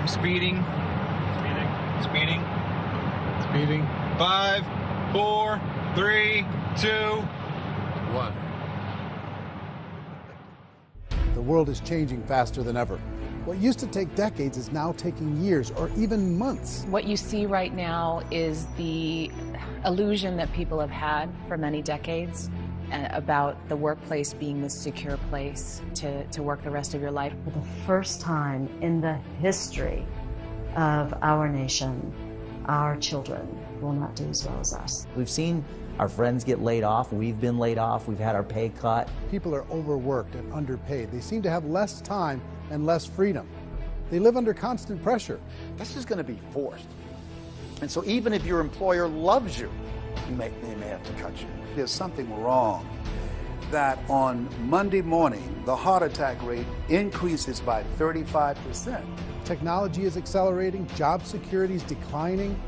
I'm speeding. Speeding. Speeding. 5, 4, 3, 2, 1. The world is changing faster than ever. What used to take decades is now taking years or even months. What you see right now is the illusion that people have had for many decades about the workplace being the secure place to work the rest of your life. For the first time in the history of our nation, our children will not do as well as us. We've seen our friends get laid off. We've been laid off. We've had our pay cut. People are overworked and underpaid. They seem to have less time and less freedom. They live under constant pressure. This is going to be forced. And so even if your employer loves you, they may have to cut you. There's something wrong that on Monday morning, the heart attack rate increases by 35%. Technology is accelerating, job security is declining.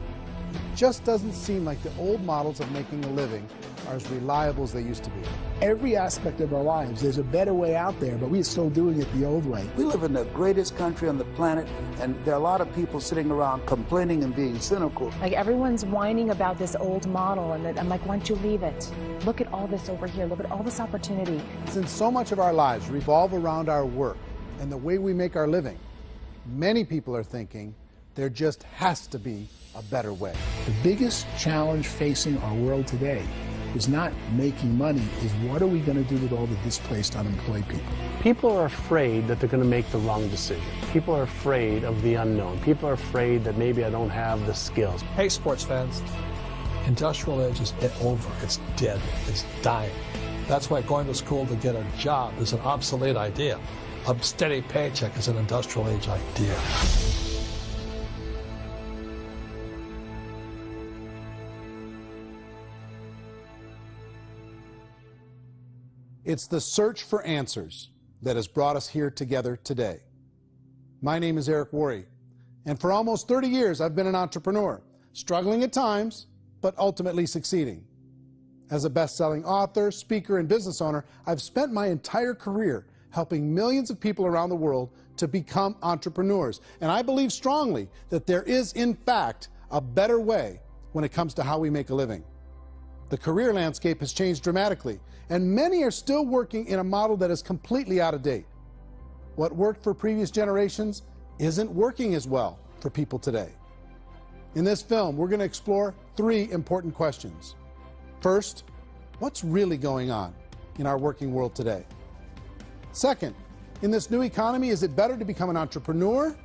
It just doesn't seem like the old models of making a living are as reliable as they used to be. Every aspect of our lives, there's a better way out there, but we're still doing it the old way. We live in the greatest country on the planet, and there are a lot of people sitting around complaining and being cynical. Like, everyone's whining about this old model, and I'm like, why don't you leave it? Look at all this over here. Look at all this opportunity. Since so much of our lives revolve around our work and the way we make our living, many people are thinking there just has to be a better way. The biggest challenge facing our world today is not making money, is what are we going to do with all the displaced, unemployed people? People are afraid that they're going to make the wrong decision. People are afraid of the unknown. People are afraid that maybe I don't have the skills. Hey, sports fans, industrial age is over. It's dead. It's dying. That's why going to school to get a job is an obsolete idea. A steady paycheck is an industrial age idea. It's the search for answers that has brought us here together today. My name is Eric Worre, and for almost 30 years I've been an entrepreneur, struggling at times, but ultimately succeeding. As a best-selling author, speaker, and business owner, I've spent my entire career helping millions of people around the world to become entrepreneurs. And I believe strongly that there is, in fact, a better way when it comes to how we make a living. The career landscape has changed dramatically, and many are still working in a model that is completely out of date. What worked for previous generations isn't working as well for people today. In this film, we're going to explore 3 important questions. First, what's really going on in our working world today? Second, in this new economy, is it better to become an entrepreneur,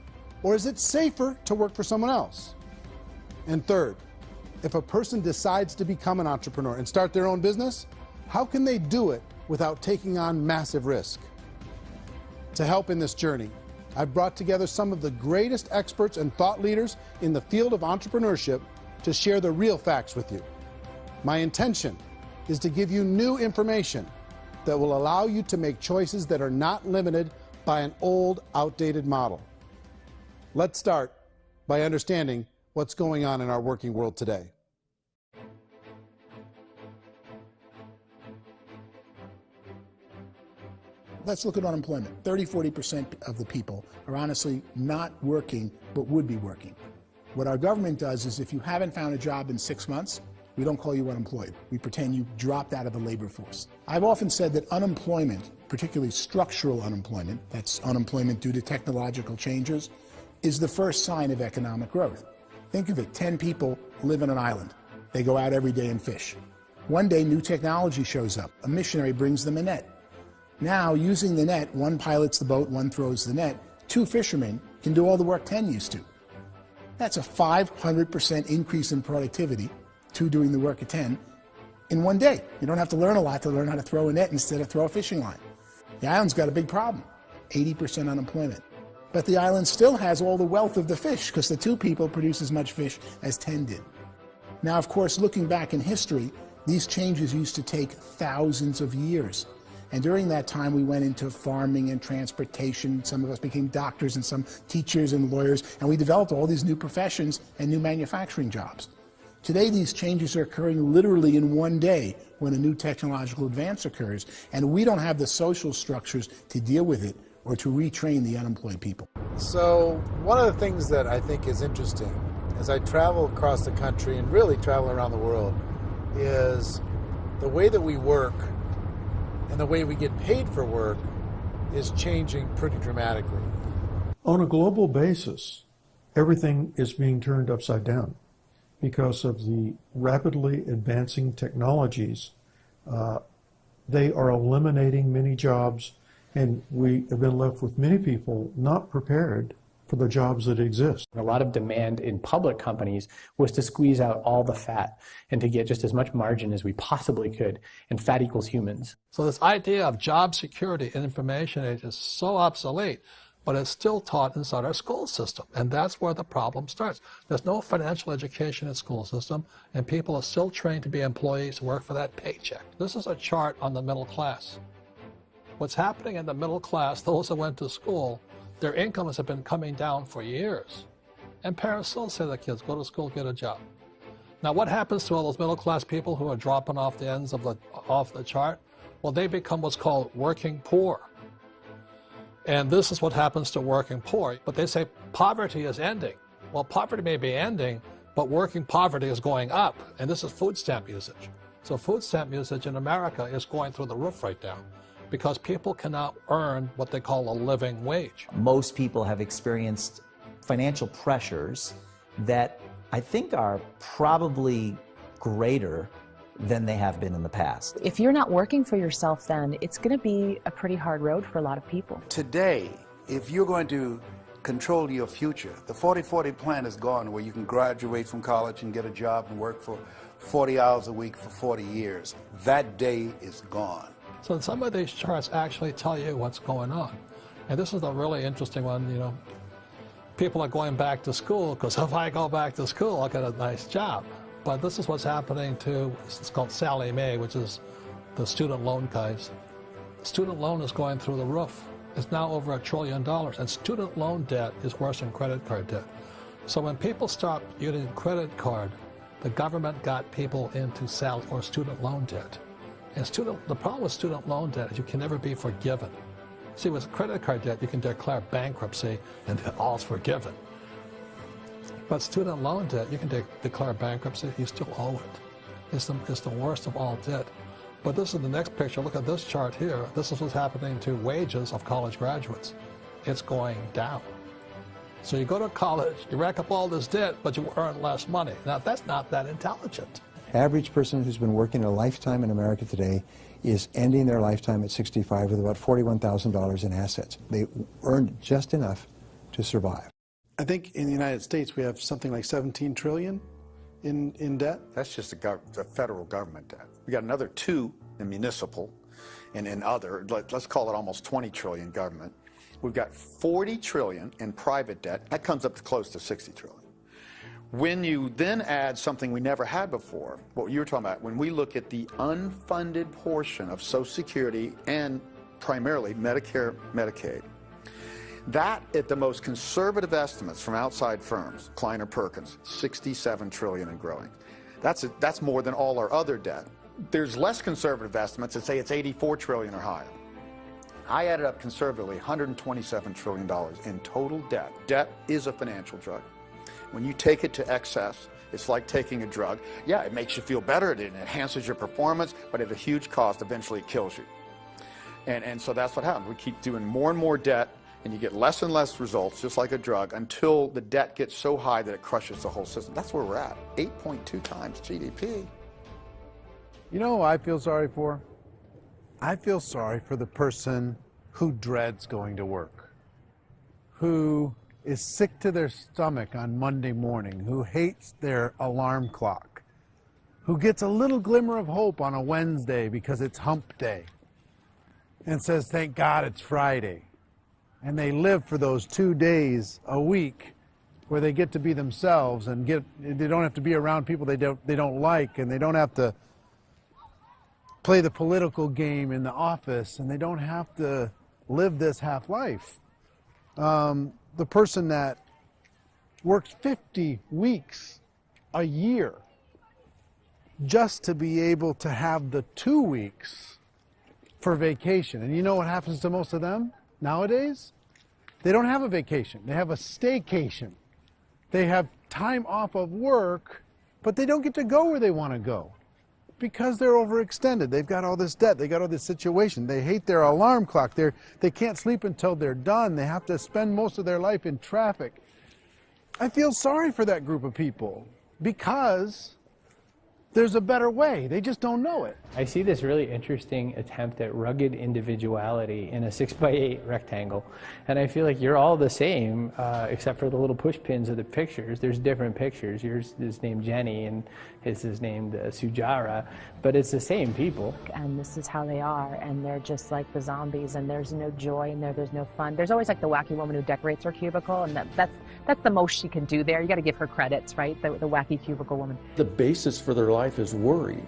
or is it safer to work for someone else? And third, if a person decides to become an entrepreneur and start their own business, how can they do it without taking on massive risk? To help in this journey, I've brought together some of the greatest experts and thought leaders in the field of entrepreneurship to share the real facts with you. My intention is to give you new information that will allow you to make choices that are not limited by an old, outdated model. Let's start by understanding what's going on in our working world today. Let's look at unemployment. 30–40% of the people are honestly not working, but would be working. What our government does is if you haven't found a job in 6 months, we don't call you unemployed. We pretend you dropped out of the labor force. I've often said that unemployment, particularly structural unemployment, that's unemployment due to technological changes, is the first sign of economic growth. Think of it, 10 people live on an island. They go out every day and fish. One day, new technology shows up. A missionary brings them a net. Now, using the net, one pilots the boat, one throws the net. 2 fishermen can do all the work 10 used to. That's a 500% increase in productivity, 2 doing the work of 10, in one day. You don't have to learn a lot to learn how to throw a net instead of throw a fishing line. The island's got a big problem, 80% unemployment. But the island still has all the wealth of the fish because the 2 people produce as much fish as 10 did. Now, of course, looking back in history, these changes used to take thousands of years. And during that time, we went into farming and transportation. Some of us became doctors and some teachers and lawyers, and we developed all these new professions and new manufacturing jobs. Today, these changes are occurring literally in one day when a new technological advance occurs, and we don't have the social structures to deal with it or to retrain the unemployed people. So one of the things that I think is interesting as I travel across the country and really travel around the world is the way that we work and the way we get paid for work is changing pretty dramatically. On a global basis, everything is being turned upside down because of the rapidly advancing technologies. They are eliminating many jobs, and we have been left with many people not prepared for the jobs that exist. A lot of demand in public companies was to squeeze out all the fat and to get just as much margin as we possibly could, and fat equals humans. So this idea of job security and information age is so obsolete, but it's still taught inside our school system, and that's where the problem starts. There's no financial education in the school system, and people are still trained to be employees who work for that paycheck. This is a chart on the middle class. What's happening in the middle class, those that went to school, their incomes have been coming down for years. And parents still say to their kids, go to school, get a job. Now what happens to all those middle class people who are dropping off the ends of the chart? Well, they become what's called working poor. And this is what happens to working poor. But they say poverty is ending. Well, poverty may be ending, but working poverty is going up. And this is food stamp usage. So food stamp usage in America is going through the roof right now, because people cannot earn what they call a living wage. Most people have experienced financial pressures that I think are probably greater than they have been in the past. If you're not working for yourself, then it's going to be a pretty hard road for a lot of people. Today, if you're going to control your future, the 40-40 plan is gone, where you can graduate from college and get a job and work for 40 hours a week for 40 years. That day is gone. So some of these charts actually tell you what's going on. And this is a really interesting one, you know. People are going back to school because if I go back to school, I'll get a nice job. But this is what's happening to, it's called Sallie Mae, which is the student loan guys. Student loan is going through the roof. It's now over $1 trillion, and student loan debt is worse than credit card debt. So when people stopped using credit card, the government got people into student loan debt. And the problem with student loan debt is you can never be forgiven. See, with credit card debt, you can declare bankruptcy and all's forgiven. But student loan debt, you can declare bankruptcy, you still owe it. It's the worst of all debt. But this is the next picture. Look at this chart here. This is what's happening to wages of college graduates. It's going down. So you go to college, you rack up all this debt, but you earn less money. Now, that's not that intelligent. Average person who's been working a lifetime in America today is ending their lifetime at 65 with about $41,000 in assets. They earned just enough to survive. I think in the United States we have something like 17 trillion in debt. That's just the federal government debt. We got another 2 in municipal, and in other, let's call it almost 20 trillion government. We've got 40 trillion in private debt. That comes up to close to 60 trillion. When you then add something we never had before, what you were talking about, when we look at the unfunded portion of Social Security and primarily Medicare, Medicaid, that, at the most conservative estimates from outside firms, Kleiner Perkins, 67 trillion and growing. That's more than all our other debt. There's less conservative estimates that say it's 84 trillion or higher. I added up conservatively $127 trillion in total debt. Debt is a financial drug. When you take it to excess, it's like taking a drug. Yeah, it makes you feel better, it enhances your performance, but at a huge cost, eventually it kills you. And so that's what happens. We keep doing more and more debt, and you get less and less results, just like a drug, until the debt gets so high that it crushes the whole system. That's where we're at, 8.2 times GDP. You know who I feel sorry for? I feel sorry for the person who dreads going to work, who is sick to their stomach on Monday morning, who hates their alarm clock, who gets a little glimmer of hope on a Wednesday because it's hump day, and says, thank God it's Friday. And they live for those 2 days a week where they get to be themselves and they don't have to be around people they don't like, and they don't have to play the political game in the office, and they don't have to live this half life. The person that works 50 weeks a year just to be able to have the 2 weeks for vacation. And you know what happens to most of them? Nowadays, they don't have a vacation. They have a staycation. They have time off of work, but they don't get to go where they want to go because they're overextended. They've got all this debt. They got all this situation. They hate their alarm clock. They can't sleep until they're done. They have to spend most of their life in traffic. I feel sorry for that group of people because there's a better way. They just don't know it. I see this really interesting attempt at rugged individuality in a 6x8 rectangle. And I feel like you're all the same, except for the little push pins of the pictures. There's different pictures. Yours is named Jenny and his is named Sujara, but it's the same people. And this is how they are, and they're just like the zombies, and there's no joy in there, there's no fun. There's always like the wacky woman who decorates her cubicle, and that's the most she can do there. You got to give her credits, right? The wacky cubicle woman. The basis for their life is worry.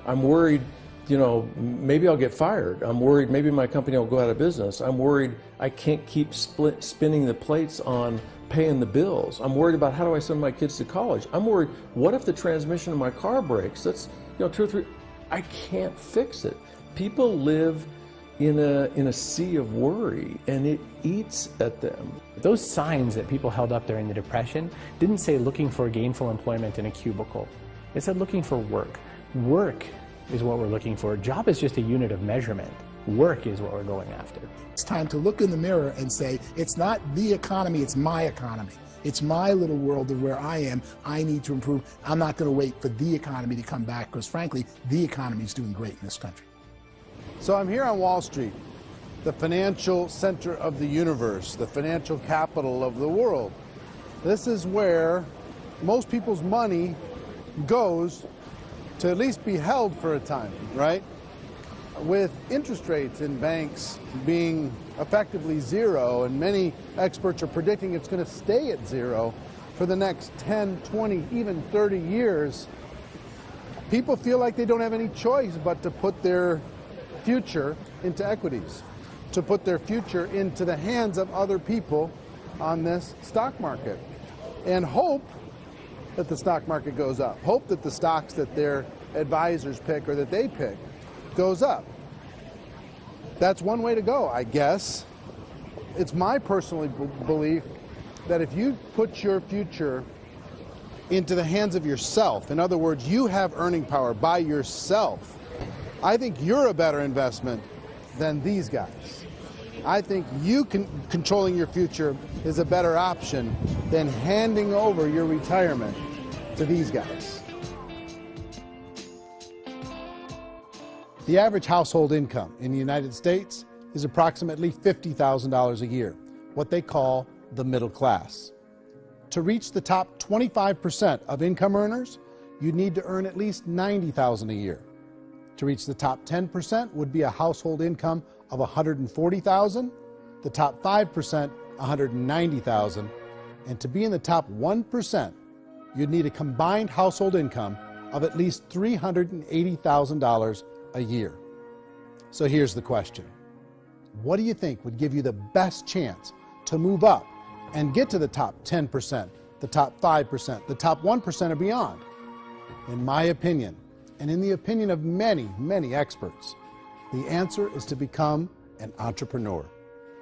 I'm worried, you know, maybe I'll get fired. I'm worried maybe my company will go out of business. I'm worried I can't keep spinning the plates on paying the bills. I'm worried about how do I send my kids to college. I'm worried, what if the transmission of my car breaks? That's, you know, 2 or 3, I can't fix it. People live in a sea of worry, and it eats at them. Those signs that people held up during the Depression didn't say looking for gainful employment in a cubicle. It said looking for work. Work is what we're looking for. Job is just a unit of measurement. Work is what we're going after. It's time to look in the mirror and say, it's not the economy, it's my economy. It's my little world of where I am. I need to improve. I'm not going to wait for the economy to come back because, frankly, the economy is doing great in this country. So I'm here on Wall Street, the financial center of the universe, the financial capital of the world. This is where most people's money goes to at least be held for a time, right? With interest rates in banks being effectively zero, and many experts are predicting it's going to stay at zero for the next 10, 20, even 30 years, people feel like they don't have any choice but to put their future into equities, to put their future into the hands of other people on this stock market, and hope that the stock market goes up, hope that the stocks that their advisors pick or that they pick goes up. That's one way to go, I guess. It's my personal belief that if you put your future into the hands of yourself, in other words, you have earning power by yourself, I think you're a better investment than these guys. I think you controlling your future is a better option than handing over your retirement to these guys. The average household income in the United States is approximately $50,000 a year, what they call the middle class. To reach the top 25% of income earners, you'd need to earn at least $90,000 a year. To reach the top 10% would be a household income of $140,000, the top 5%, $190,000, and to be in the top 1%, you'd need a combined household income of at least $380,000 a year. So here's the question. What do you think would give you the best chance to move up and get to the top 10%, the top 5%, the top 1% or beyond? In my opinion, and in the opinion of many, many experts, the answer is to become an entrepreneur,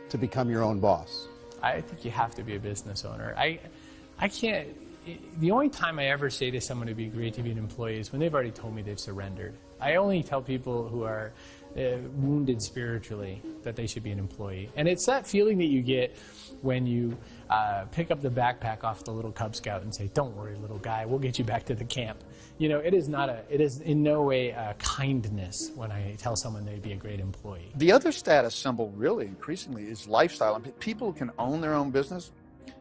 to become your own boss. I think you have to be a business owner. I can't, the only time I ever say to someone it'd be great to be an employee is when they've already told me they've surrendered. I only tell people who are wounded spiritually that they should be an employee. And it's that feeling that you get when you pick up the backpack off the little Cub Scout and say, "Don't worry, little guy, we'll get you back to the camp." You know, it is in no way a kindness when I tell someone they'd be a great employee. The other status symbol really increasingly is lifestyle. I mean, people can own their own business,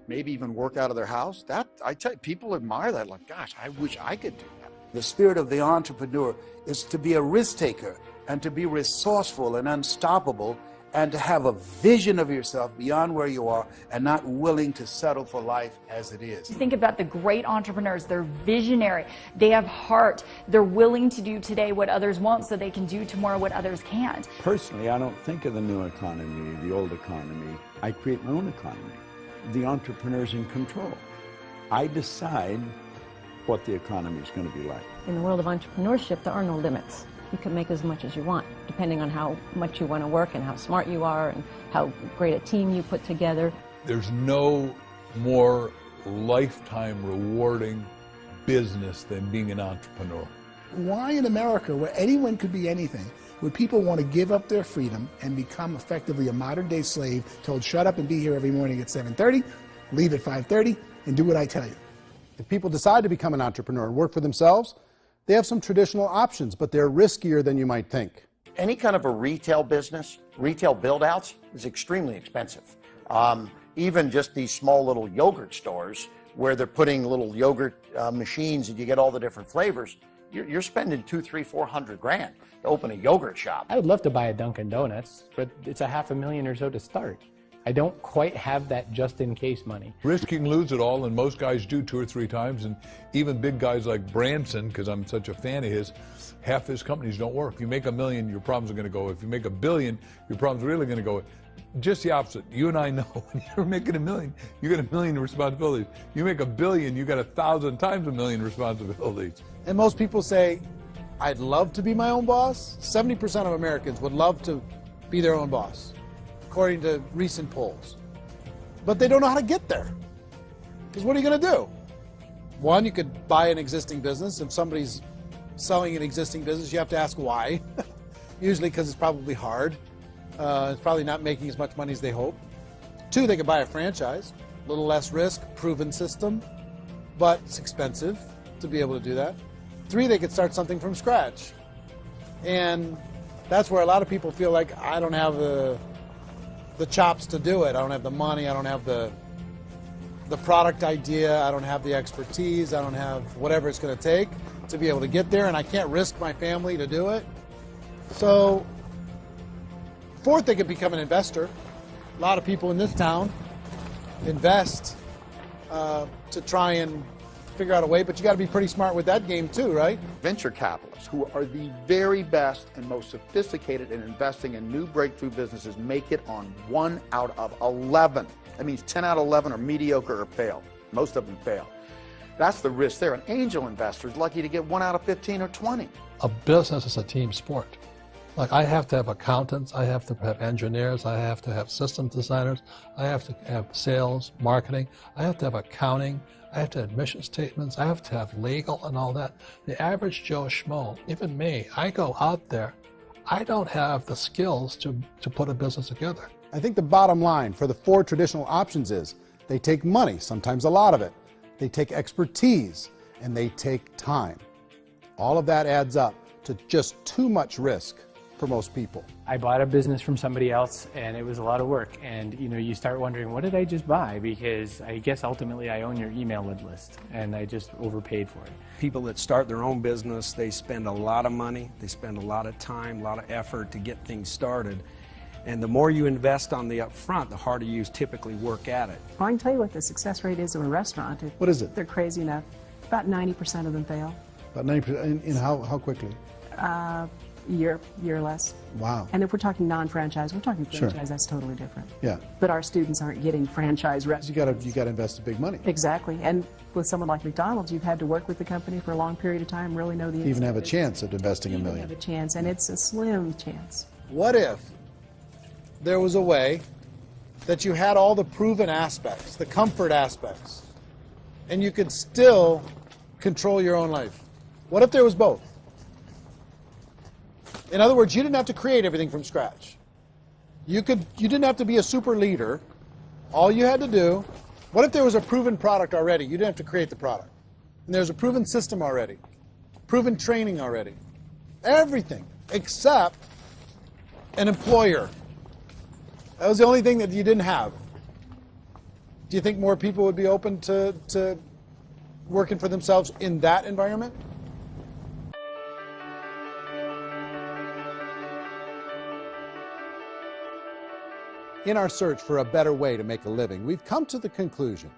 maybe even work out of their house. That, I tell you, people admire that. Like, gosh, I wish I could do that. The spirit of the entrepreneur is to be a risk taker and to be resourceful and unstoppable and to have a vision of yourself beyond where you are and not willing to settle for life as it is. Think about the great entrepreneurs. They're visionary. They have heart. They're willing to do today what others won't so they can do tomorrow what others can't. Personally, I don't think of the new economy, the old economy. I create my own economy. The entrepreneur's in control. I decide what the economy is going to be like. In the world of entrepreneurship, there are no limits. You can make as much as you want, depending on how much you want to work and how smart you are and how great a team you put together. There's no more lifetime rewarding business than being an entrepreneur. Why in America, where anyone could be anything, would people want to give up their freedom and become effectively a modern-day slave, told shut up and be here every morning at 7:30, leave at 5:30, and do what I tell you? If people decide to become an entrepreneur and work for themselves, they have some traditional options, but they're riskier than you might think. Any kind of a retail business, retail build-outs, is extremely expensive. Even just these small little yogurt stores where they're putting little yogurt machines and you get all the different flavors, you're spending $200,000, $300,000, $400,000 to open a yogurt shop. I would love to buy a Dunkin' Donuts, but it's $500,000 or so to start. I don't quite have that just-in-case money. Risk you can lose it all, and most guys do 2 or 3 times, and even big guys like Branson, because I'm such a fan of his, half his companies don't work. If you make $1 million, your problems are going to go. If you make $1 billion, your problems are really going to go. Just the opposite. You and I know when you're making $1 million, you got $1 million responsibilities. You make $1 billion, you got 1,000 times $1 million responsibilities. And most people say, I'd love to be my own boss. 70% of Americans would love to be their own boss, according to recent polls. But they don't know how to get there. Because what are you going to do? One, you could buy an existing business. If somebody's selling an existing business, you have to ask why. Usually because it's probably hard. It's probably not making as much money as they hope. 2, they could buy a franchise. A little less risk, proven system, but it's expensive to be able to do that. 3, they could start something from scratch. And that's where a lot of people feel like, I don't have the chops to do it. I don't have the money. I don't have the product idea. I don't have the expertise. I don't have whatever it's going to take to be able to get there, and I can't risk my family to do it. So, 4th, they could become an investor. A lot of people in this town invest to try and figure out a way, but you got to be pretty smart with that game too, right? Venture capitalists, who are the very best and most sophisticated in investing in new breakthrough businesses, make it on 1 out of 11. That means 10 out of 11 are mediocre or fail. Most of them fail. That's the risk there. An angel investor is lucky to get 1 out of 15 or 20. A business is a team sport. Like, I have to have accountants, I have to have engineers, I have to have system designers, I have to have sales, marketing, I have to have accounting, I have to have mission statements, I have to have legal and all that. The average Joe Schmo, even me, I go out there, I don't have the skills to put a business together. I think the bottom line for the 4 traditional options is they take money, sometimes a lot of it. They take expertise, and they take time. All of that adds up to just too much risk for most people. I bought a business from somebody else, and it was a lot of work. And you start wondering, what did I just buy? Because I guess ultimately I own your email list, and I just overpaid for it. People that start their own business, they spend a lot of money, they spend a lot of time, a lot of effort to get things started. And the more you invest on the upfront, the harder you typically work at it. Well, I can tell you what the success rate is of a restaurant. What is it? They're crazy enough. About 90% of them fail. About 90%. In how quickly? Year or less. Wow. And if we're talking non-franchise, we're talking franchise, Sure. That's totally different. Yeah. But our students aren't getting franchise restaurants. You got to invest big money. Exactly. And with someone like McDonald's, you've had to work with the company for a long period of time, really know the You even have a chance at investing $1 million. have a chance, and it's a slim chance. What if there was a way that you had all the proven aspects, the comfort aspects, and you could still control your own life? What if there was both? In other words, you didn't have to create everything from scratch. You didn't have to be a super leader. All you had to do, what if there was a proven product already? You didn't have to create the product. And there's a proven system already, proven training already. Everything except an employer. That was the only thing that you didn't have. Do you think more people would be open to working for themselves in that environment? In our search for a better way to make a living, we've come to the conclusion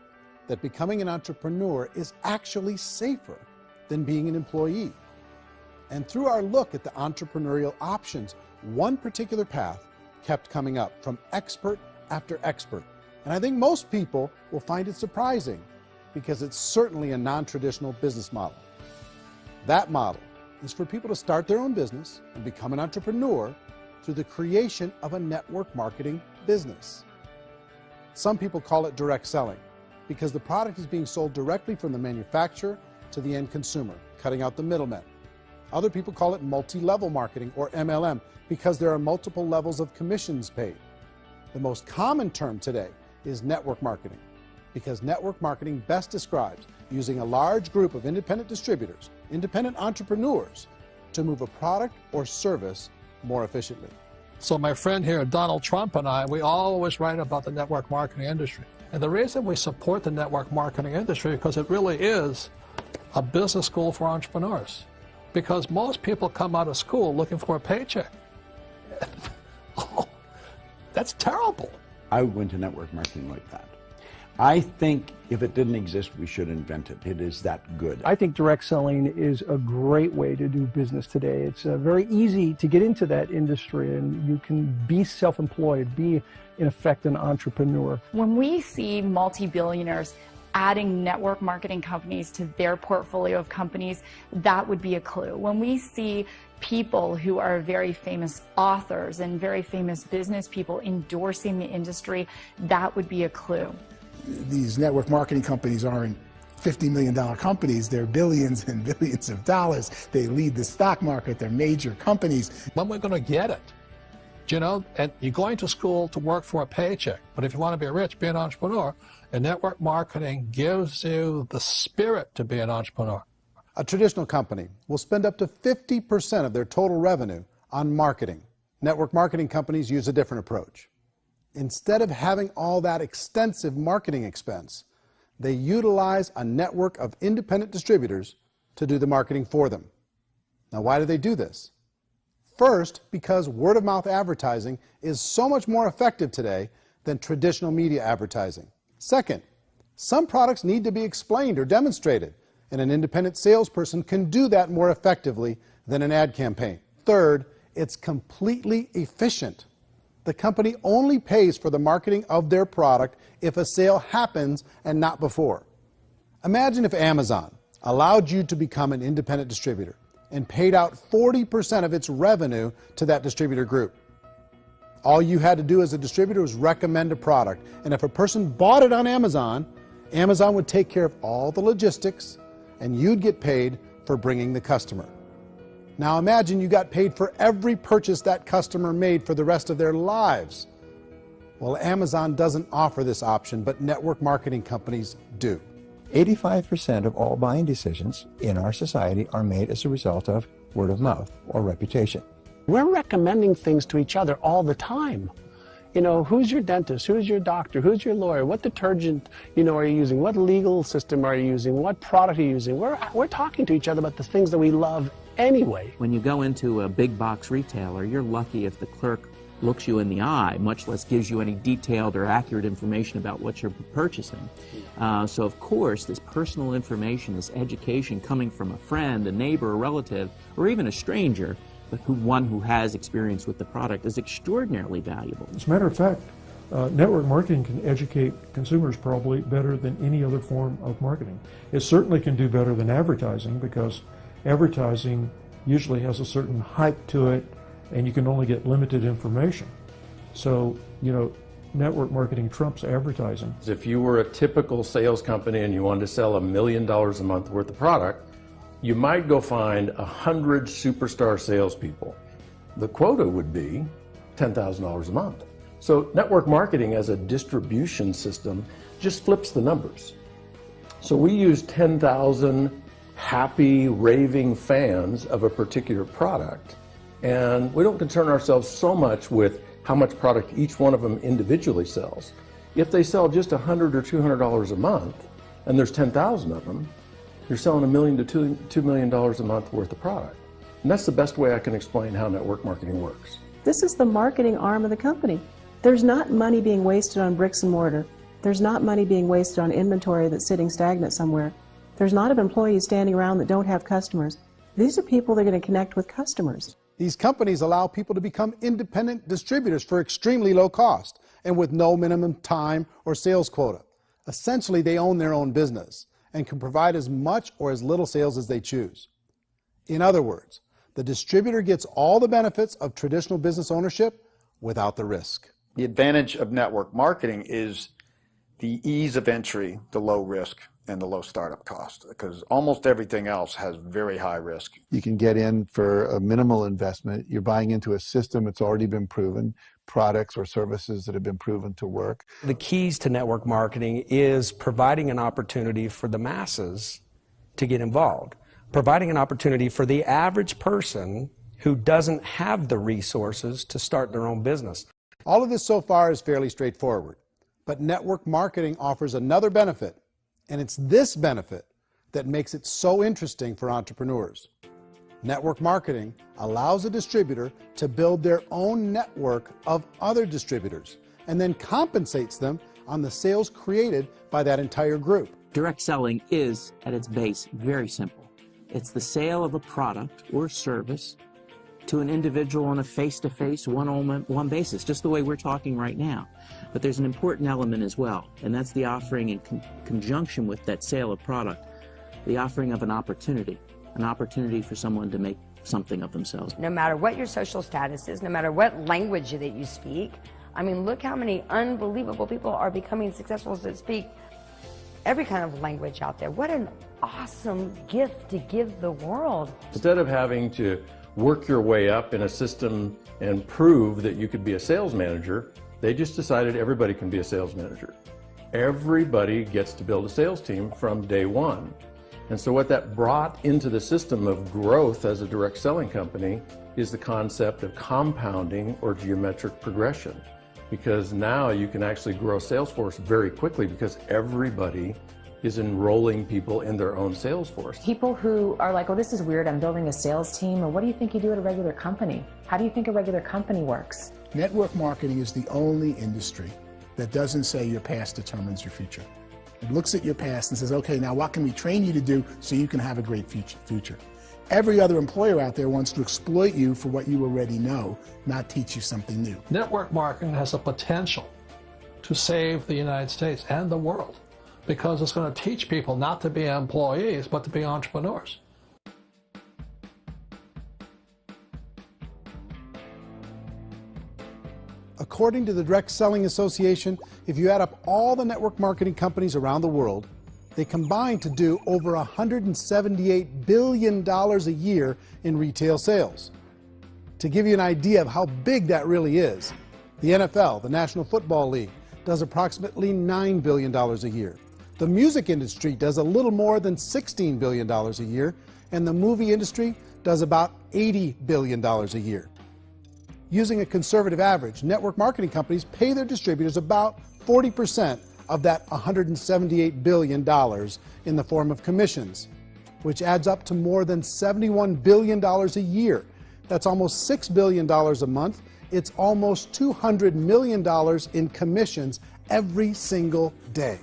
that becoming an entrepreneur is actually safer than being an employee. And through our look at the entrepreneurial options, one particular path kept coming up from expert after expert. And I think most people will find it surprising because it's certainly a non-traditional business model. That model is for people to start their own business and become an entrepreneur through the creation of a network marketing business. Some people call it direct selling because the product is being sold directly from the manufacturer to the end consumer, cutting out the middlemen. Other people call it multi-level marketing, or MLM, because there are multiple levels of commissions paid. The most common term today is network marketing, because network marketing best describes using a large group of independent distributors, independent entrepreneurs, to move a product or service more efficiently. So my friend here, Donald Trump, and I, we always write about the network marketing industry. And the reason we support the network marketing industry is because it really is a business school for entrepreneurs. Because most people come out of school looking for a paycheck. Oh, that's terrible. I went to network marketing like that. I think if it didn't exist, we should invent it. It is that good. I think direct selling is a great way to do business today. It's very easy to get into that industry, and you can be self-employed, be, in effect, an entrepreneur. When we see multi-billionaires adding network marketing companies to their portfolio of companies, that would be a clue. When we see people who are very famous authors and very famous business people endorsing the industry, that would be a clue. These network marketing companies aren't $50 million companies. They're billions and billions of dollars. They lead the stock market. They're major companies. When we're going to get it? You know, and you're going to school to work for a paycheck. But if you want to be rich, be an entrepreneur. And network marketing gives you the spirit to be an entrepreneur. A traditional company will spend up to 50% of their total revenue on marketing. Network marketing companies use a different approach. Instead of having all that extensive marketing expense, they utilize a network of independent distributors to do the marketing for them. Now, why do they do this? First, because word-of-mouth advertising is so much more effective today than traditional media advertising. Second, some products need to be explained or demonstrated, and an independent salesperson can do that more effectively than an ad campaign. Third, it's completely efficient. The company only pays for the marketing of their product if a sale happens and not before. Imagine if Amazon allowed you to become an independent distributor and paid out 40% of its revenue to that distributor group. All you had to do as a distributor was recommend a product, and if a person bought it on Amazon, Amazon would take care of all the logistics, and you'd get paid for bringing the customer. Now imagine you got paid for every purchase that customer made for the rest of their lives. Well, Amazon doesn't offer this option, but network marketing companies do. 85% of all buying decisions in our society are made as a result of word of mouth or reputation. We're recommending things to each other all the time. You know, who's your dentist? Who's your doctor? Who's your lawyer? What detergent, are you using? What legal system are you using? What product are you using? We're talking to each other about the things that we love anyway. When you go into a big box retailer, you're lucky if the clerk looks you in the eye, much less gives you any detailed or accurate information about what you're purchasing. So of course, this personal information, this education coming from a friend, a neighbor, a relative, or even a stranger, but one who has experience with the product is extraordinarily valuable. As a matter of fact, network marketing can educate consumers probably better than any other form of marketing. It certainly can do better than advertising, because advertising usually has a certain hype to it, and you can only get limited information. So, network marketing trumps advertising. If you were a typical sales company and you wanted to sell $1 million a month worth of product, you might go find 100 superstar salespeople. The quota would be $10,000 a month. So network marketing as a distribution system just flips the numbers. So we use 10,000 happy, raving fans of a particular product, and we don't concern ourselves so much with how much product each one of them individually sells. If they sell just $100 or $200 a month, and there's 10,000 of them, you're selling $1 million to $2 million a month worth of product. And that's the best way I can explain how network marketing works. This is the marketing arm of the company. There's not money being wasted on bricks and mortar. There's not money being wasted on inventory that's sitting stagnant somewhere. There's not employees standing around that don't have customers. These are people that are going to connect with customers. These companies allow people to become independent distributors for extremely low cost and with no minimum time or sales quota. Essentially, they own their own business and can provide as much or as little sales as they choose. In other words, the distributor gets all the benefits of traditional business ownership without the risk. The advantage of network marketing is the ease of entry, the low risk, and the low startup cost, because almost everything else has very high risk. You can get in for a minimal investment. You're buying into a system that's already been proven, products or services that have been proven to work. The keys to network marketing is providing an opportunity for the masses to get involved, providing an opportunity for the average person who doesn't have the resources to start their own business. All of this so far is fairly straightforward, but network marketing offers another benefit, and it's this benefit that makes it so interesting for entrepreneurs. Network marketing allows a distributor to build their own network of other distributors and then compensates them on the sales created by that entire group. Direct selling is, at its base, very simple. It's the sale of a product or service to an individual on a face-to-face, one-on-one basis, just the way we're talking right now. But there's an important element as well, and that's the offering in conjunction with that sale of product, the offering of an opportunity for someone to make something of themselves. No matter what your social status is, no matter what language that you speak, I mean, look how many unbelievable people are becoming successful that speak every kind of language out there. What an awesome gift to give the world. Instead of having to work your way up in a system and prove that you could be a sales manager, they just decided everybody can be a sales manager. Everybody gets to build a sales team from day one. And so what that brought into the system of growth as a direct selling company is the concept of compounding or geometric progression. Because now you can actually grow a sales force very quickly because everybody is enrolling people in their own sales force. People who are like, oh, this is weird, I'm building a sales team, or what do you think you do at a regular company? How do you think a regular company works? Network marketing is the only industry that doesn't say your past determines your future. It looks at your past and says, okay, now what can we train you to do so you can have a great future? Every other employer out there wants to exploit you for what you already know, not teach you something new. Network marketing has the potential to save the United States and the world, because it's going to teach people not to be employees, but to be entrepreneurs. According to the Direct Selling Association, if you add up all the network marketing companies around the world, they combine to do over $178 billion a year in retail sales. To give you an idea of how big that really is, the NFL, the National Football League, does approximately $9 billion a year. The music industry does a little more than $16 billion a year, and the movie industry does about $80 billion a year. Using a conservative average, network marketing companies pay their distributors about 40% of that $178 billion in the form of commissions, which adds up to more than $71 billion a year. That's almost $6 billion a month. It's almost $200 million in commissions every single day.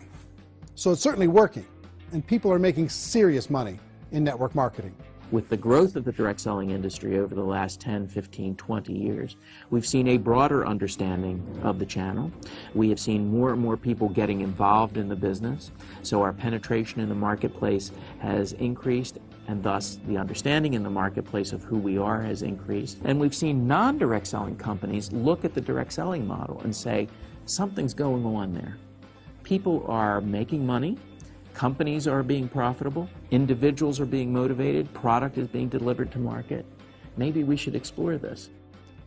So it's certainly working, and people are making serious money in network marketing. With the growth of the direct selling industry over the last 10, 15, 20 years, we've seen a broader understanding of the channel. We have seen more and more people getting involved in the business, so our penetration in the marketplace has increased, and thus the understanding in the marketplace of who we are has increased. And we've seen non-direct selling companies look at the direct selling model and say, something's going on there. People are making money. Companies are being profitable, individuals are being motivated, product is being delivered to market. Maybe we should explore this.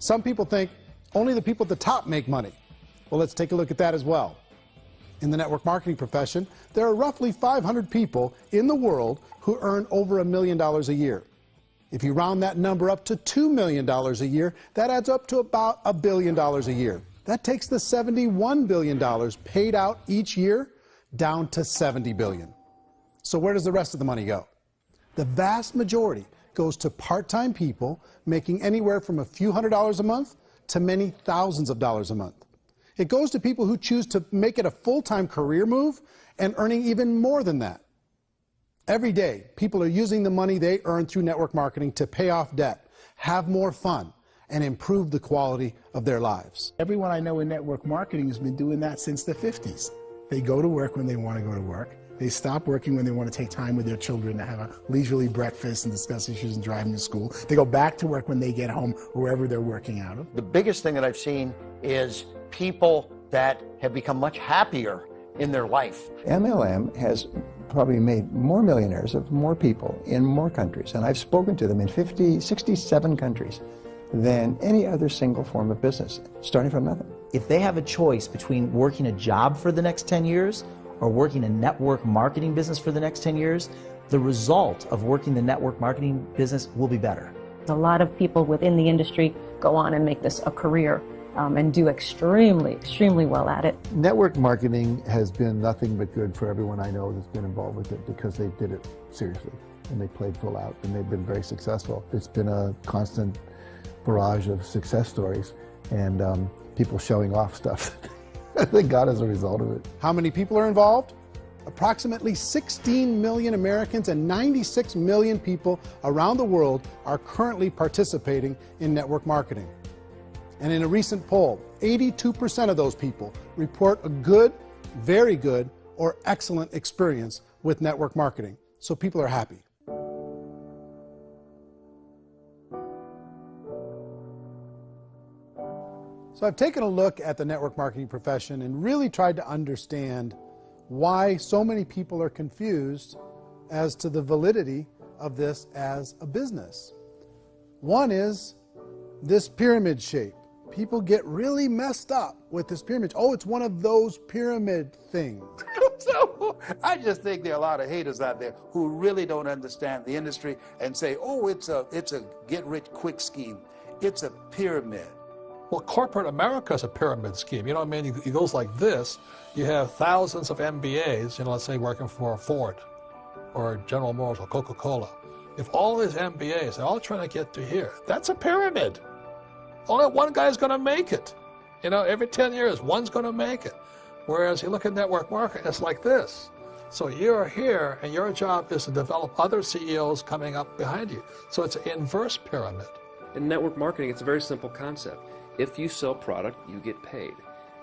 Some people think only the people at the top make money. Well, let's take a look at that as well. In the network marketing profession, there are roughly 500 people in the world who earn over $1 million a year. If you round that number up to $2 million a year, that adds up to about $1 billion a year. That takes the $71 billion paid out each year down to $70 billion. So where does the rest of the money go? The vast majority goes to part-time people making anywhere from a few $100s a month to many thousands of dollars a month. It goes to people who choose to make it a full-time career move and earning even more than that. Every day, people are using the money they earn through network marketing to pay off debt, have more fun, and improve the quality of their lives. Everyone I know in network marketing has been doing that since the 50s. They go to work when they want to go to work. They stop working when they want to take time with their children to have a leisurely breakfast and discuss issues and driving to school. They go back to work when they get home, wherever they're working out of. The biggest thing that I've seen is people that have become much happier in their life. MLM has probably made more millionaires of more people in more countries, and I've spoken to them in 67 countries than any other single form of business, starting from nothing. If they have a choice between working a job for the next 10 years or working a network marketing business for the next 10 years, the result of working the network marketing business will be better. A lot of people within the industry go on and make this a career and do extremely, extremely well at it. Network marketing has been nothing but good for everyone I know that's been involved with it because they did it seriously and they played full out and they've been very successful. It's been a constant barrage of success stories and people showing off stuff that they got as a result of it. How many people are involved? Approximately 16 million Americans and 96 million people around the world are currently participating in network marketing. And in a recent poll, 82% of those people report a good, very good, or excellent experience with network marketing. So people are happy. So I've taken a look at the network marketing profession and really tried to understand why so many people are confused as to the validity of this as a business. One is this pyramid shape. People get really messed up with this pyramid. Oh, it's one of those pyramid things. So I just think there are a lot of haters out there who really don't understand the industry and say, oh, it's a get-rich-quick scheme. It's a pyramid. Well, corporate America is a pyramid scheme. You know what I mean? It goes like this. You have thousands of MBAs, you know, let's say working for Ford or General Motors or Coca-Cola. If all these MBAs are all trying to get to here, that's a pyramid. Only one guy's going to make it. You know, every 10 years, one's going to make it. Whereas you look at network marketing, it's like this. So you're here, and your job is to develop other CEOs coming up behind you. So it's an inverse pyramid. In network marketing, it's a very simple concept. If you sell product, you get paid.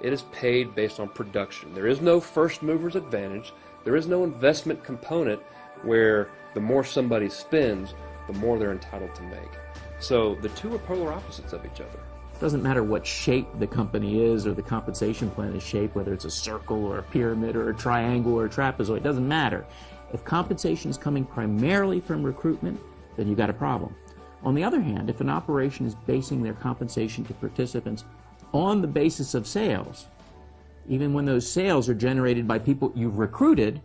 It is paid based on production. There is no first mover's advantage. There is no investment component where the more somebody spends, the more they're entitled to make. So the two are polar opposites of each other. It doesn't matter what shape the company is or the compensation plan is shaped, whether it's a circle or a pyramid or a triangle or a trapezoid, it doesn't matter. If compensation is coming primarily from recruitment, then you've got a problem. On the other hand, if an operation is basing their compensation to participants on the basis of sales, even when those sales are generated by people you've recruited,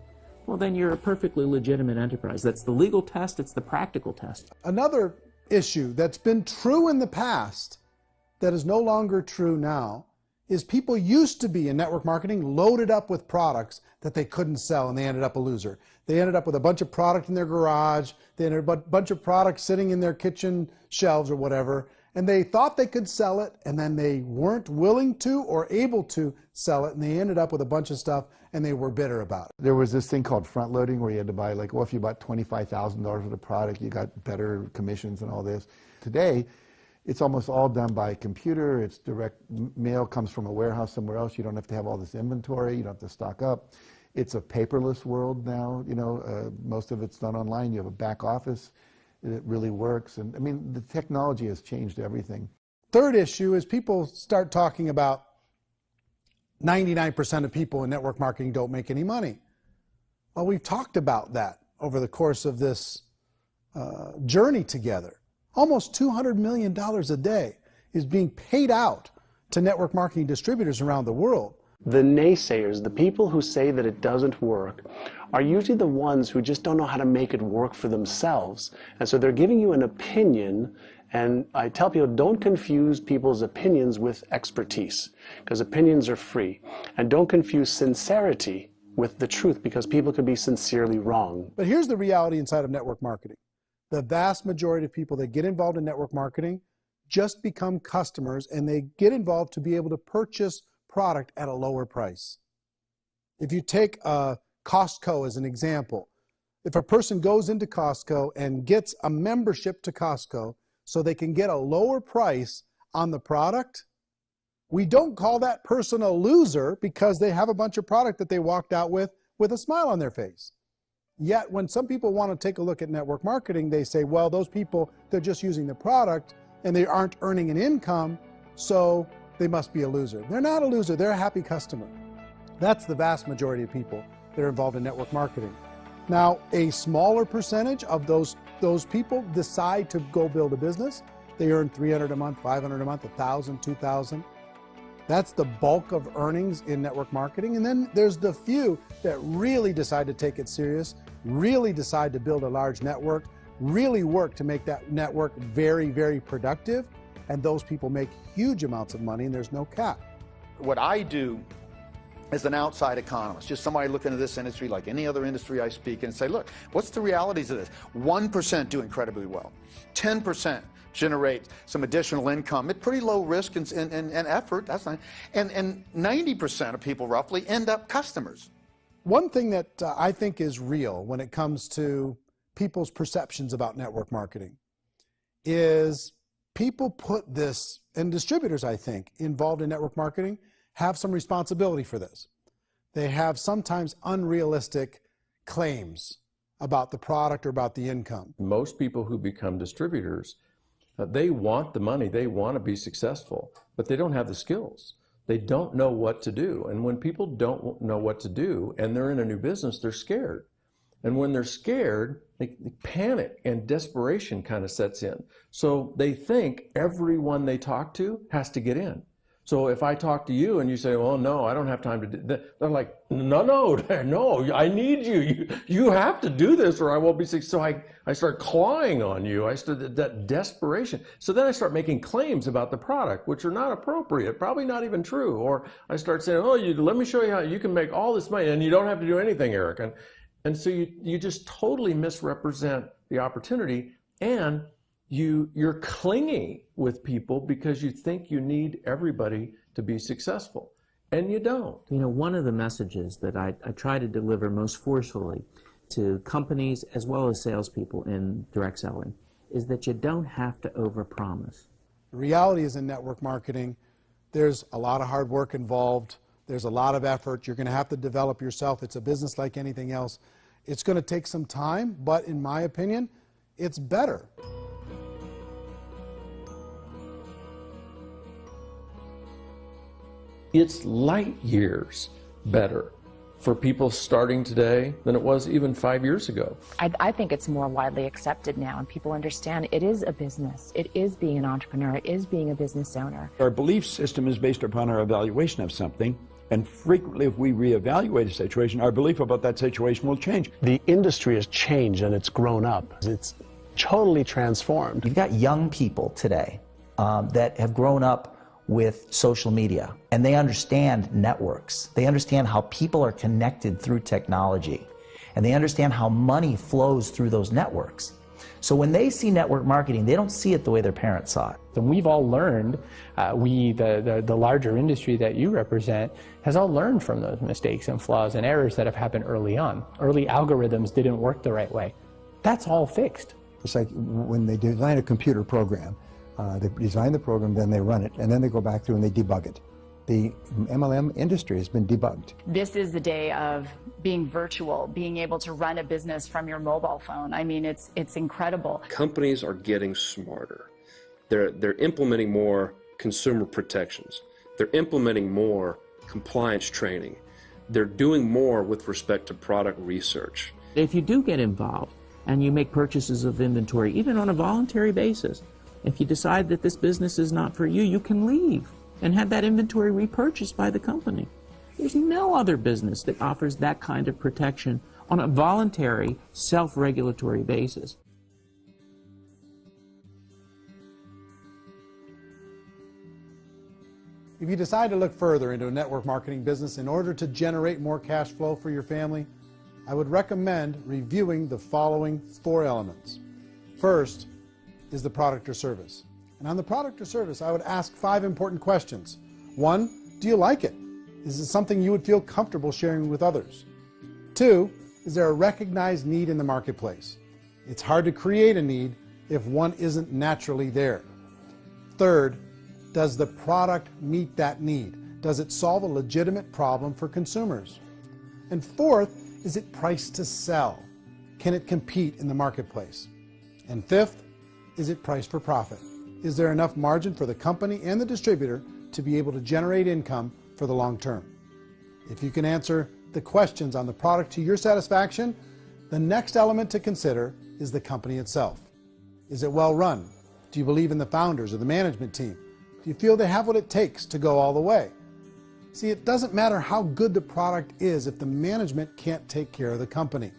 well, then you're a perfectly legitimate enterprise. That's the legal test, it's the practical test. Another issue that's been true in the past that is no longer true now is people used to be in network marketing loaded up with products that they couldn't sell and they ended up a loser. They ended up with a bunch of product in their garage, they ended up with a bunch of products sitting in their kitchen shelves or whatever, and they thought they could sell it and then they weren't willing to or able to sell it and they ended up with a bunch of stuff and they were bitter about it. There was this thing called front loading where you had to buy like, well, if you bought $25,000 worth of product, you got better commissions and all this. Today, it's almost all done by computer. It's direct mail comes from a warehouse somewhere else. You don't have to have all this inventory. You don't have to stock up. It's a paperless world now. You know, most of it's done online. You have a back office. It really works. And I mean, the technology has changed everything. Third issue is people start talking about 99% of people in network marketing don't make any money. Well, we've talked about that over the course of this journey together. Almost $200 million a day is being paid out to network marketing distributors around the world. The naysayers, the people who say that it doesn't work, are usually the ones who just don't know how to make it work for themselves. And so they're giving you an opinion, and I tell people, don't confuse people's opinions with expertise, because opinions are free. And don't confuse sincerity with the truth, because people could be sincerely wrong. But here's the reality inside of network marketing. The vast majority of people that get involved in network marketing just become customers, and they get involved to be able to purchase product at a lower price. If you take Costco as an example, if a person goes into Costco and gets a membership to Costco so they can get a lower price on the product, we don't call that person a loser because they have a bunch of product that they walked out with a smile on their face. Yet when some people want to take a look at network marketing, they say, well, those people, they're just using the product and they aren't earning an income, so they must be a loser. They're not a loser, they're a happy customer. That's the vast majority of people that are involved in network marketing. Now, a smaller percentage of those people decide to go build a business. They earn $300 a month, $500 a month, $1,000, $2,000. That's the bulk of earnings in network marketing. And then there's the few that really decide to take it serious, really decide to build a large network, really work to make that network very, very productive. And those people make huge amounts of money and there's no cap. What I do as an outside economist, just somebody looking at this industry like any other industry I speak in, and say, look, what's the realities of this? 1% do incredibly well. 10% generate some additional income at pretty low risk and effort. That's not, and 90% of people roughly end up customers. One thing that I think is real when it comes to people's perceptions about network marketing is people put this, and distributors, I think, involved in network marketing have some responsibility for this. They have sometimes unrealistic claims about the product or about the income. Most people who become distributors, they want the money, they want to be successful, but they don't have the skills. They don't know what to do. And when people don't know what to do and they're in a new business, they're scared. And when they're scared, they panic and desperation kind of sets in. So they think everyone they talk to has to get in. So if I talk to you and you say, well, no, I don't have time to do that, they're like, no, I need you. You have to do this or I won't be successful. So I start clawing on you. I start that desperation. So then I start making claims about the product, which are not appropriate, probably not even true. Or I start saying, oh, let me show you how you can make all this money and you don't have to do anything, Eric. And so you just totally misrepresent the opportunity, and you're clingy with people because you think you need everybody to be successful, and you don't. You know, one of the messages that I try to deliver most forcefully to companies as well as salespeople in direct selling is that you don't have to overpromise. The reality is in network marketing, there's a lot of hard work involved. There's a lot of effort. You're going to have to develop yourself. It's a business like anything else. It's going to take some time, but in my opinion, it's better. It's light years better for people starting today than it was even 5 years ago. I think it's more widely accepted now, and people understand it is a business. It is being an entrepreneur. It is being a business owner. Our belief system is based upon our evaluation of something, and frequently if we reevaluate a situation, our belief about that situation will change. The industry has changed and it's grown up. It's totally transformed. You've got young people today that have grown up with social media, and they understand networks. They understand how people are connected through technology, and they understand how money flows through those networks. So when they see network marketing, they don't see it the way their parents saw it. And we've all learned, the larger industry that you represent, has all learned from those mistakes and flaws and errors that have happened early on. Early algorithms didn't work the right way. That's all fixed. It's like when they design a computer program, they design the program, then they run it, and then they go back through and they debug it. The MLM industry has been debugged. This is the day of being virtual, being able to run a business from your mobile phone. I mean, it's incredible. Companies are getting smarter. They're implementing more consumer protections. They're implementing more compliance training. They're doing more with respect to product research. If you do get involved and you make purchases of inventory, even on a voluntary basis, if you decide that this business is not for you, you can leave and have that inventory repurchased by the company. There's no other business that offers that kind of protection on a voluntary, self-regulatory basis. If you decide to look further into a network marketing business in order to generate more cash flow for your family, I would recommend reviewing the following 4 elements. First is the product or service. And on the product or service, I would ask 5 important questions. 1, do you like it? Is it something you would feel comfortable sharing with others? 2, is there a recognized need in the marketplace? It's hard to create a need if one isn't naturally there. 3rd, does the product meet that need? Does it solve a legitimate problem for consumers? And 4th, is it priced to sell? Can it compete in the marketplace? And 5th, is it priced for profit? Is there enough margin for the company and the distributor to be able to generate income for the long term. If you can answer the questions on the product to your satisfaction, the next element to consider is the company itself. Is it well run? Do you believe in the founders or the management team? Do you feel they have what it takes to go all the way? See, it doesn't matter how good the product is if the management can't take care of the company.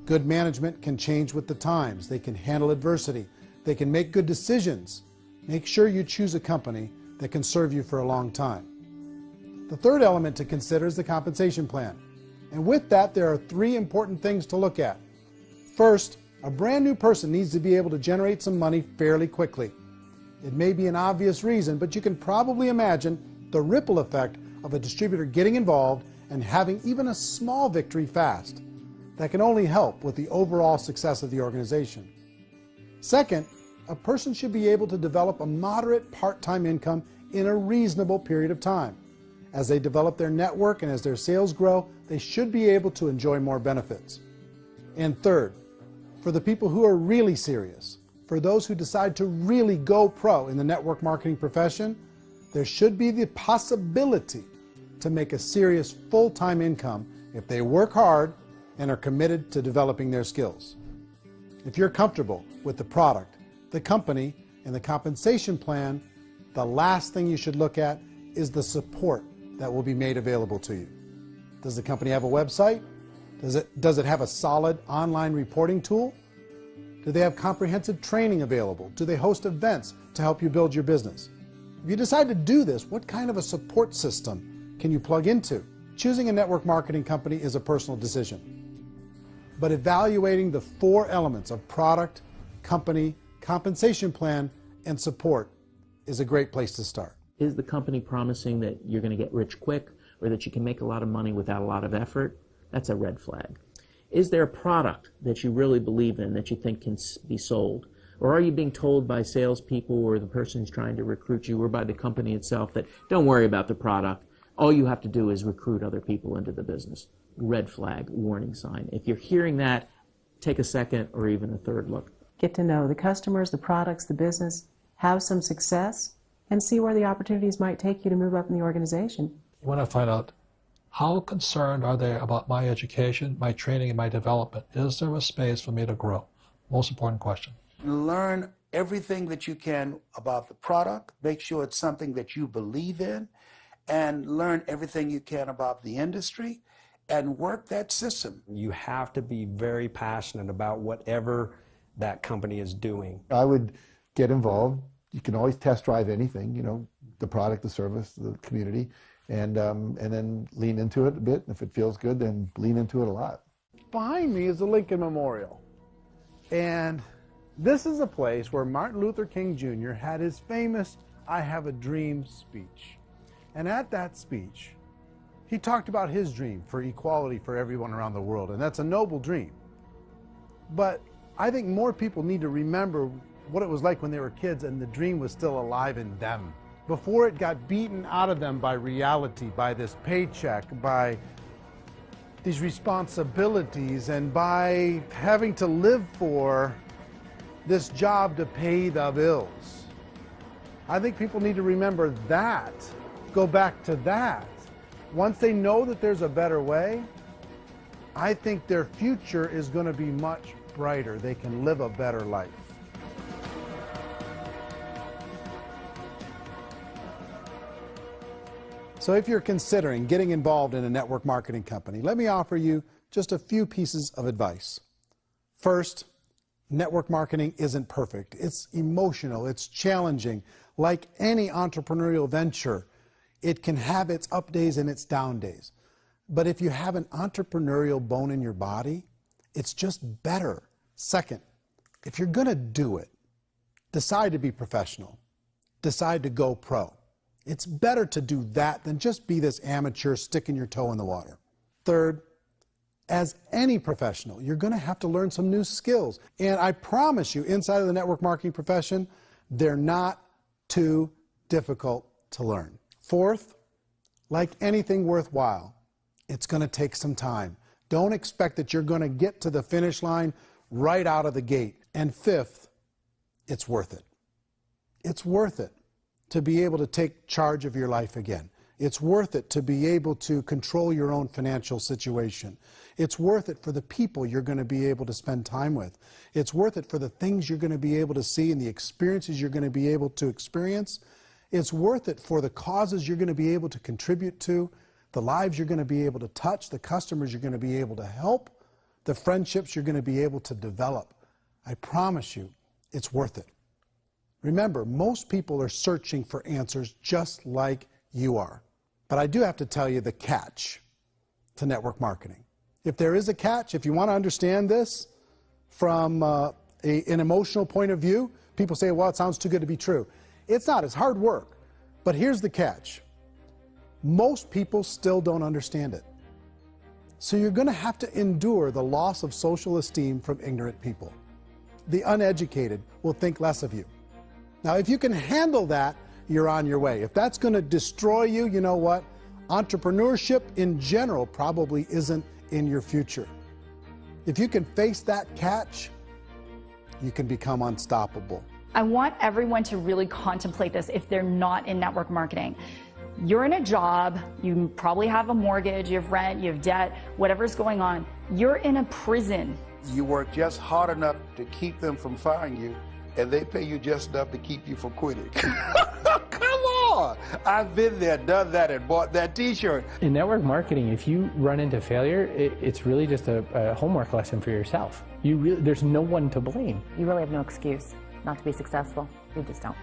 Good management can change with the times. They can handle adversity. They can make good decisions. Make sure you choose a company that can serve you for a long time. The third element to consider is the compensation plan. And with that, there are 3 important things to look at. First, a brand new person needs to be able to generate some money fairly quickly. It may be an obvious reason, but you can probably imagine the ripple effect of a distributor getting involved and having even a small victory fast. That can only help with the overall success of the organization. Second, a person should be able to develop a moderate part-time income in a reasonable period of time. As they develop their network and as their sales grow, they should be able to enjoy more benefits. And third, for the people who are really serious, for those who decide to really go pro in the network marketing profession, there should be the possibility to make a serious full-time income if they work hard and are committed to developing their skills. If you're comfortable with the product, the company, and the compensation plan, the last thing you should look at is the support that will be made available to you. Does the company have a website? Does it have a solid online reporting tool? Do they have comprehensive training available? Do they host events to help you build your business? If you decide to do this, what kind of a support system can you plug into? Choosing a network marketing company is a personal decision. But evaluating the 4 elements of product, company, compensation plan, and support is a great place to start. Is the company promising that you're going to get rich quick or that you can make a lot of money without a lot of effort? That's a red flag. Is there a product that you really believe in that you think can be sold? Or are you being told by salespeople or the person who's trying to recruit you or by the company itself that don't worry about the product, all you have to do is recruit other people into the business? Red flag, warning sign. If you're hearing that, take a second or even a third look. Get to know the customers, the products, the business, have some success, and see where the opportunities might take you to move up in the organization. You want to find out how concerned are they about my education, my training, and my development? Is there a space for me to grow? Most important question. Learn everything that you can about the product. Make sure it's something that you believe in, and learn everything you can about the industry and work that system. You have to be very passionate about whatever that company is doing. I would get involved. You can always test drive anything, you know, the product, the service, the community, and then lean into it a bit. If it feels good, then lean into it a lot. Behind me is the Lincoln Memorial. And this is a place where Martin Luther King Jr. had his famous "I Have a Dream" speech. And at that speech, he talked about his dream for equality for everyone around the world, and that's a noble dream. But I think more people need to remember what it was like when they were kids and the dream was still alive in them, before it got beaten out of them by reality, by this paycheck, by these responsibilities, and by having to live for this job to pay the bills. I think people need to remember that, go back to that. Once they know that there's a better way, I think their future is going to be much brighter. They can live a better life. So if you're considering getting involved in a network marketing company, let me offer you just a few pieces of advice. First, network marketing isn't perfect. It's emotional, it's challenging. Like any entrepreneurial venture, it can have its up days and its down days. But if you have an entrepreneurial bone in your body, it's just better. Second, if you're going to do it, decide to be professional. Decide to go pro. It's better to do that than just be this amateur sticking your toe in the water. Third, as any professional, you're going to have to learn some new skills. And I promise you, inside of the network marketing profession, they're not too difficult to learn. Fourth, like anything worthwhile, it's going to take some time. Don't expect that you're going to get to the finish line right out of the gate. And fifth, it's worth it. It's worth it. to be able to take charge of your life again. It's worth it to be able to control your own financial situation. It's worth it for the people you're going to be able to spend time with. It's worth it for the things you're going to be able to see and the experiences you're going to be able to experience. It's worth it for the causes you're going to be able to contribute to, the lives you're going to be able to touch, the customers you're going to be able to help, the friendships you're going to be able to develop. I promise you, it's worth it. Remember, most people are searching for answers just like you are. But I do have to tell you the catch to network marketing. If there is a catch, if you want to understand this from an emotional point of view, people say, well, it sounds too good to be true. It's not. It's hard work. But here's the catch. Most people still don't understand it. So you're going to have to endure the loss of social esteem from ignorant people. The uneducated will think less of you. Now, if you can handle that, you're on your way. If that's going to destroy you, you know what? Entrepreneurship in general probably isn't in your future. If you can face that catch, you can become unstoppable. I want everyone to really contemplate this if they're not in network marketing. You're in a job, you probably have a mortgage, you have rent, you have debt, whatever's going on. You're in a prison. You work just hard enough to keep them from firing you, and they pay you just enough to keep you from quitting. Come on! I've been there, done that, and bought that t-shirt. In network marketing, if you run into failure, it's really just a homework lesson for yourself. There's no one to blame. You really have no excuse not to be successful. You just don't.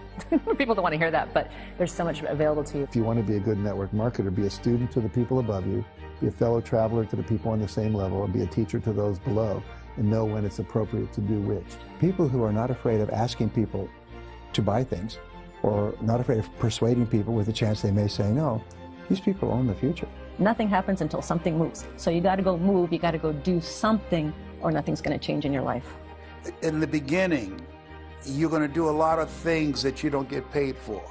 People don't want to hear that, but there's so much available to you. If you want to be a good network marketer, be a student to the people above you, be a fellow traveler to the people on the same level, and be a teacher to those below, and know when it's appropriate to do which. People who are not afraid of asking people to buy things, or not afraid of persuading people with a chance they may say no, these people own the future. Nothing happens until something moves. So you got to go move, you got to go do something, or nothing's going to change in your life. In the beginning, you're going to do a lot of things that you don't get paid for.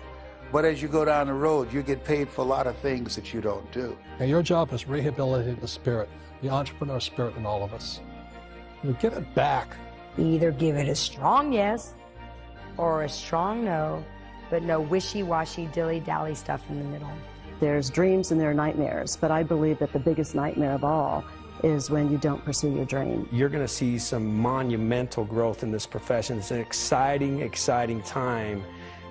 But as you go down the road, you get paid for a lot of things that you don't do. And your job is rehabilitating the spirit, the entrepreneur spirit in all of us. You give it back. Either give it a strong yes or a strong no, but no wishy-washy, dilly-dally stuff in the middle. There's dreams and there are nightmares, but I believe that the biggest nightmare of all is when you don't pursue your dream. You're going to see some monumental growth in this profession. It's an exciting, exciting time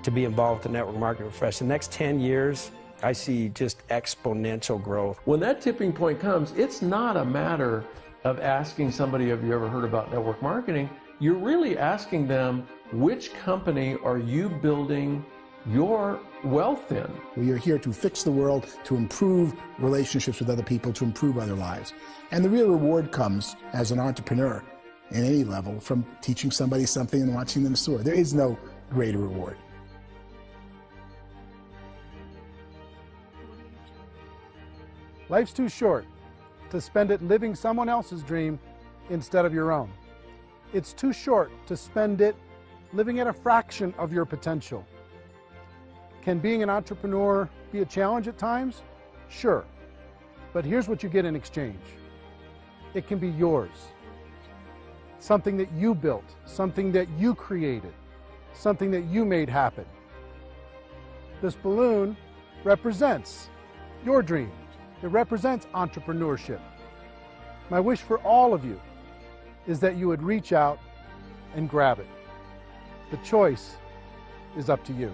to be involved with the network marketing profession. The next 10 years, I see just exponential growth. When that tipping point comes, it's not a matter of asking somebody, have you ever heard about network marketing? You're really asking them, which company are you building your wealth in? We are here to fix the world, to improve relationships with other people, to improve other lives. And the real reward comes as an entrepreneur at any level from teaching somebody something and watching them soar. There is no greater reward. Life's too short to spend it living someone else's dream instead of your own. It's too short to spend it living at a fraction of your potential. Can being an entrepreneur be a challenge at times? Sure. But here's what you get in exchange. It can be yours. Something that you built, something that you created, something that you made happen. This balloon represents your dream. It represents entrepreneurship. My wish for all of you is that you would reach out and grab it. The choice is up to you.